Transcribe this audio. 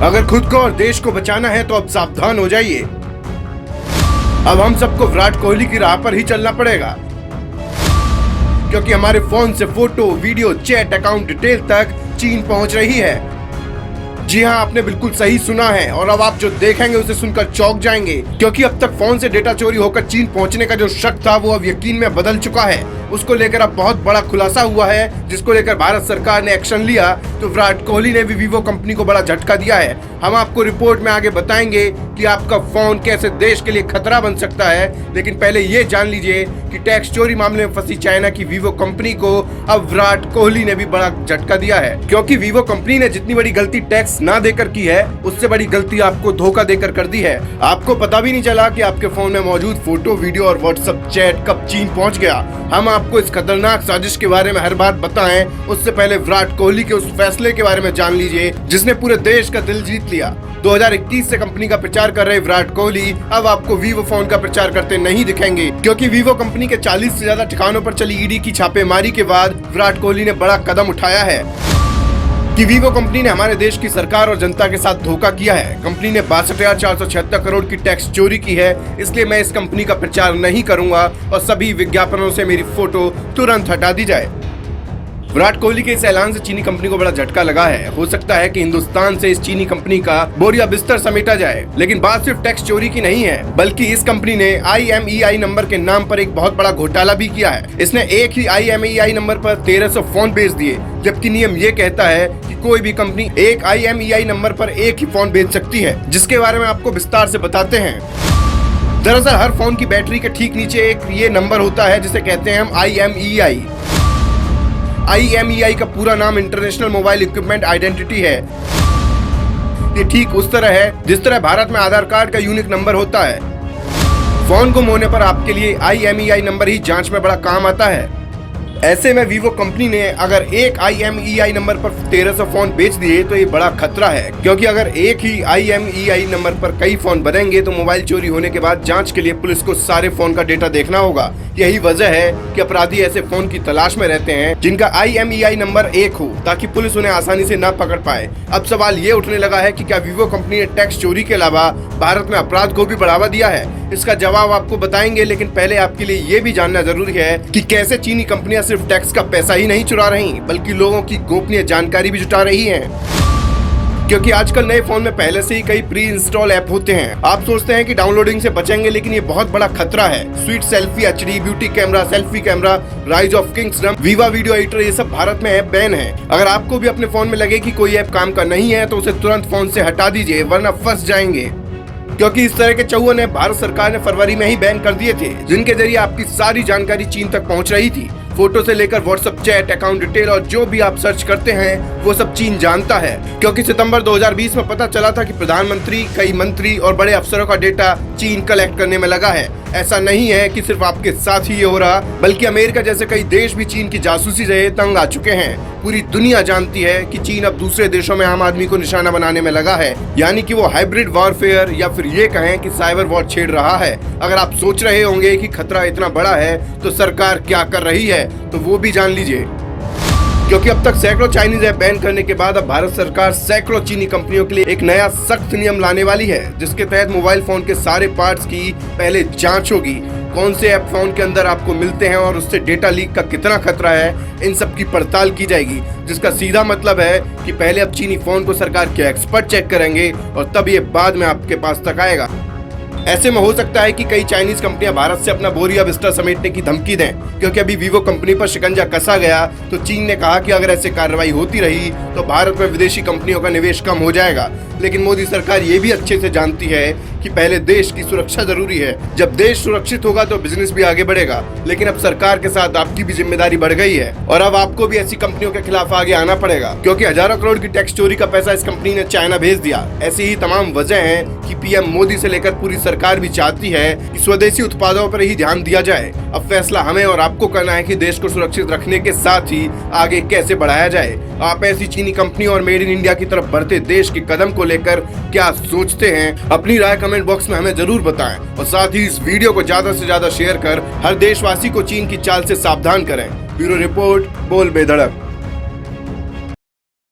अगर खुद को और देश को बचाना है तो अब सावधान हो जाइए। अब हम सबको विराट कोहली की राह पर ही चलना पड़ेगा, क्योंकि हमारे फोन से photo, video, chat, account detail तक चीन पहुंच रही है। जी हाँ, आपने बिल्कुल सही सुना है, और अब आप जो देखेंगे उसे सुनकर चौंक जाएंगे, क्योंकि अब तक फोन से डेटा चोरी होकर चीन पहुंचने का जो शक था वो अब यकीन में बदल चुका है। उसको लेकर अब बहुत बड़ा खुलासा हुआ है, जिसको लेकर भारत सरकार ने एक्शन लिया। तो विराट कोहली ने भी वीवो कंपनी को बड़ा झटका दिया है। हम आपको रिपोर्ट में आगे बताएंगे कि आपका फोन कैसे देश के लिए खतरा बन सकता है, लेकिन पहले ये जान लीजिए कि टैक्स चोरी मामले में फंसी चाइना की वीवो कंपनी को अब विराट कोहली ने भी बड़ा झटका दिया है, क्योंकि वीवो कंपनी ने जितनी बड़ी गलती टैक्स ना देकर की है, उससे बड़ी गलती आपको धोखा देकर कर दी है। आपको पता भी नहीं चला कि आपके फोन में मौजूद फोटो, वीडियो और व्हाट्सएप चैट कब चीन पहुंच गया। हम आपको इस खतरनाक साजिश के बारे में हर बात बताएं, उससे पहले विराट कोहली के उस फैसले के बारे में जान लीजिए जिसने पूरे देश का दिल जीत लिया। 2021 से कंपनी का प्रचार कर रहे विराट कोहली अब आपको वीवो फोन का प्रचार करते नहीं दिखेंगे, क्योंकि वीवो कंपनी के 40 से ज्यादा ठिकानों पर चली ईडी की छापेमारी के बाद विराट कोहली ने बड़ा कदम उठाया है कि वीवो कंपनी ने हमारे देश की सरकार और जनता के साथ धोखा किया है। कंपनी ने 62,476 करोड़ की टैक्स चोरी की है, इसलिए मैं इस कंपनी का प्रचार नहीं करूंगा और सभी विज्ञापनों से मेरी फोटो तुरंत हटा दी जाए। विराट कोहली के इस ऐलान से चीनी कंपनी को बड़ा झटका लगा है। हो सकता है कि हिंदुस्तान से इस चीनी कंपनी का बोरिया बिस्तर समेटा जाए, लेकिन बात सिर्फ टैक्स चोरी की नहीं है, बल्कि इस कंपनी ने IMEI नंबर के नाम पर एक बहुत बड़ा घोटाला भी किया है। इसने एक ही IMEI नंबर पर 1300 फोन बेच दिए, जबकि नियम ये कहता है कि कोई भी कंपनी एक IMEI नंबर पर एक ही फोन बेच सकती है, जिसके बारे में आपको विस्तार से बताते हैं। दरअसल हर फोन की बैटरी के ठीक नीचे एक ये नंबर होता है जिसे कहते हैं हम IMEI। IMEI का पूरा नाम इंटरनेशनल मोबाइल इक्विपमेंट आइडेंटिटी है। ये ठीक उस तरह है जिस तरह भारत में आधार कार्ड का यूनिक नंबर होता है। फोन गुम होने पर आपके लिए IMEI नंबर ही जांच में बड़ा काम आता है। ऐसे में वीवो कंपनी ने अगर एक IMEI नंबर पर 1300 फोन बेच दिए तो ये बड़ा खतरा है, क्योंकि अगर एक ही IMEI नंबर पर कई फोन बनेंगे तो मोबाइल चोरी होने के बाद जांच के लिए पुलिस को सारे फोन का डेटा देखना होगा। यही वजह है कि अपराधी ऐसे फोन की तलाश में रहते हैं जिनका IMEI नंबर एक हो, ताकि पुलिस उन्हें आसानी से न पकड़ पाए। अब सवाल ये उठने लगा है कि क्या वीवो कंपनी ने टैक्स चोरी के अलावा भारत में अपराध को भी बढ़ावा दिया है? इसका जवाब आपको बताएंगे, लेकिन पहले आपके लिए ये भी जानना जरूरी है कि कैसे चीनी कंपनियां सिर्फ टैक्स का पैसा ही नहीं चुरा रही, बल्कि लोगों की गोपनीय जानकारी भी जुटा रही हैं। क्योंकि आजकल नए फोन में पहले से ही कई प्री इंस्टॉल ऐप होते हैं। आप सोचते हैं कि डाउनलोडिंग से बचेंगे, लेकिन ये बहुत बड़ा खतरा है। Sweet selfie, HD, beauty camera, selfie camera, rise of kingdoms, viva video editor, ये सब भारत में ऐप बैन है। अगर आपको भी अपने फोन में लगे कि कोई ऐप काम का नहीं है तो उसे तुरंत फोन से हटा दीजिए, वरना फंस जाएंगे। क्योंकि इस तरह के चौवन ऐप भारत सरकार ने फरवरी में ही बैन कर दिए थे, जिनके जरिए आपकी सारी जानकारी चीन तक पहुंच रही थी। फोटो से लेकर व्हाट्सएप चैट, अकाउंट डिटेल और जो भी आप सर्च करते हैं वो सब चीन जानता है। क्योंकि सितंबर 2020 में पता चला था कि प्रधानमंत्री, कई मंत्री और बड़े अफसरों का डेटा चीन कलेक्ट करने में लगा है। ऐसा नहीं है कि सिर्फ आपके साथ ही ये हो रहा, बल्कि अमेरिका जैसे कई देश भी चीन की जासूसी से तंग आ चुके हैं। पूरी दुनिया जानती है कि चीन अब दूसरे देशों में आम आदमी को निशाना बनाने में लगा है, यानी कि वो हाइब्रिड वॉरफेयर या फिर ये कहें कि साइबर वॉर छेड़ रहा है। अगर आप सोच रहे होंगे कि खतरा इतना बड़ा है तो सरकार क्या कर रही है, तो वो भी जान लीजिए। क्योंकि अब तक सैकड़ों चाइनीज ऐप बैन करने के बाद अब भारत सरकार सैकड़ों चीनी कंपनियों के लिए एक नया सख्त नियम लाने वाली है, जिसके तहत मोबाइल फोन के सारे पार्ट्स की पहले जांच होगी। कौन से ऐप फोन के अंदर आपको मिलते हैं और उससे डेटा लीक का कितना खतरा है, इन सब की पड़ताल की जाएगी। जिसका सीधा मतलब है कि पहले अब चीनी फोन को सरकार के एक्सपर्ट चेक करेंगे और तब ये बाद में आपके पास तक आएगा। ऐसे में हो सकता है कि कई चाइनीज कंपनियां भारत से अपना बोरिया बिस्तर समेटने की धमकी दें, क्योंकि अभी वीवो कंपनी पर शिकंजा कसा गया तो चीन ने कहा कि अगर ऐसे कार्रवाई होती रही तो भारत में विदेशी कंपनियों का निवेश कम हो जाएगा। लेकिन मोदी सरकार ये भी अच्छे से जानती है कि पहले देश की सुरक्षा जरूरी है। जब देश सुरक्षित होगा तो बिजनेस भी आगे बढ़ेगा। लेकिन अब सरकार के साथ आपकी भी जिम्मेदारी बढ़ गई है और अब आपको भी ऐसी कंपनियों के खिलाफ आगे आना पड़ेगा, क्योंकि हजारों करोड़ की टैक्स चोरी का पैसा इस कंपनी ने चाइना भेज दिया। ऐसी ही तमाम वजह है कि PM मोदी से लेकर पूरी सरकार भी चाहती है कि स्वदेशी उत्पादों पर ही ध्यान दिया जाए। अब फैसला हमें और आपको करना है कि देश को सुरक्षित रखने के साथ ही आगे कैसे बढ़ाया जाए। आप ऐसी चीनी कंपनी और मेड इन इंडिया की तरफ बढ़ते देश के कदम को लेकर क्या सोचते हैं? अपनी राय कमेंट बॉक्स में हमें जरूर बताएं और साथ ही इस वीडियो को ज्यादा से ज्यादा शेयर कर हर देशवासी को चीन की चाल से सावधान करें। ब्यूरो रिपोर्ट, बोल बेधड़क।